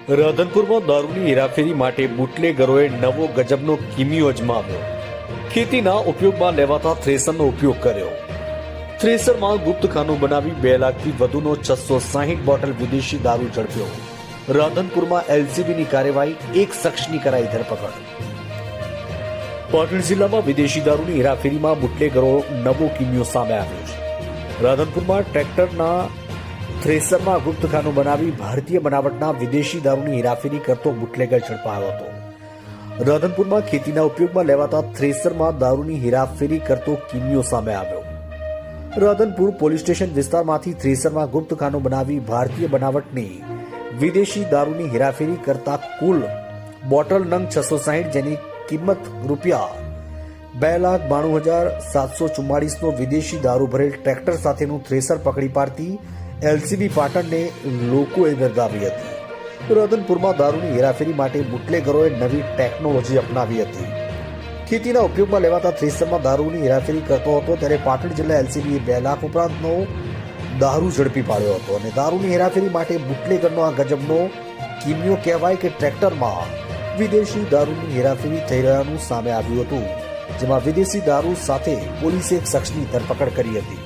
રાધનપુરમાં દારૂની હેરાફેરી માટે બુટલેગરોએ નવો ગજબનો કિમિયો અજમાવ્યો. ખેતીના ઉપયોગમાં લેવાતા થ્રેસરનો ઉપયોગ કર્યો. થ્રેસરમાં ગુપ્તખાનું બનાવી 2 લાખથી વધુનો 660 બોટલ વિદેશી દારૂ ઝડપ્યો. રાધનપુરમાં એલસીબીની કાર્યવાહી, એક શખ્સની કરાઈ ધરપકડ. પાટણ જિલ્લામાં વિદેશી દારૂની હેરાફેરીમાં બુટલેગરો નવો કિમિયો સામે આવ્યો છે. રાધનપુરમાં ટ્રેક્ટરના થ્રેસરમાં ગુપ્તખાનું બનાવી ભારતીય બનાવટના વિદેશી દારૂની હેરાફેરી કરતો બુટલેગર ઝડપાયો હતો. રાધનપુરમાં ખેતીના ઉપયોગમાં લેવાતા થ્રેસરમાં દારૂની હેરાફેરી કરતો કિમિયો સામે આવ્યો. રાધનપુર પોલીસ સ્ટેશન વિસ્તારમાંથી થ્રેસરમાં ગુપ્તખાનું બનાવી ભારતીય બનાવટની વિદેશી દારૂની હેરાફેરી કરતા કુલ બોટલ નંગ 660 જેની કિંમત રૂપિયા 2,92,744 નો વિદેશી દારૂ ભરેલ ટ્રેક્ટર સાથેનું થ્રેસર પકડી પાડતી એલસીબી પાટણને લોકોએ બિરદાવી હતી. રાધનપુરમાં દારૂની હેરાફેરી માટે બુટલેગરોએ નવી ટેકનોલોજી અપનાવી હતી. ખેતીના ઉપયોગમાં લેવાતા થ્રેસરમાં દારૂની હેરાફેરી કરતો હતો ત્યારે પાટણ જિલ્લા એલસીબીએ 2 લાખ ઉપરાંતનો દારૂ ઝડપી પાડ્યો હતો. અને દારૂની હેરાફેરી માટે બુટલેગરનો આ ગજબનો કિમિયો કહેવાય કે ટ્રેક્ટરમાં વિદેશી દારૂની હેરાફેરી થઈ રહ્યાનું સામે આવ્યું હતું, જેમાં વિદેશી દારૂ સાથે પોલીસે એક શખ્સની ધરપકડ કરી હતી.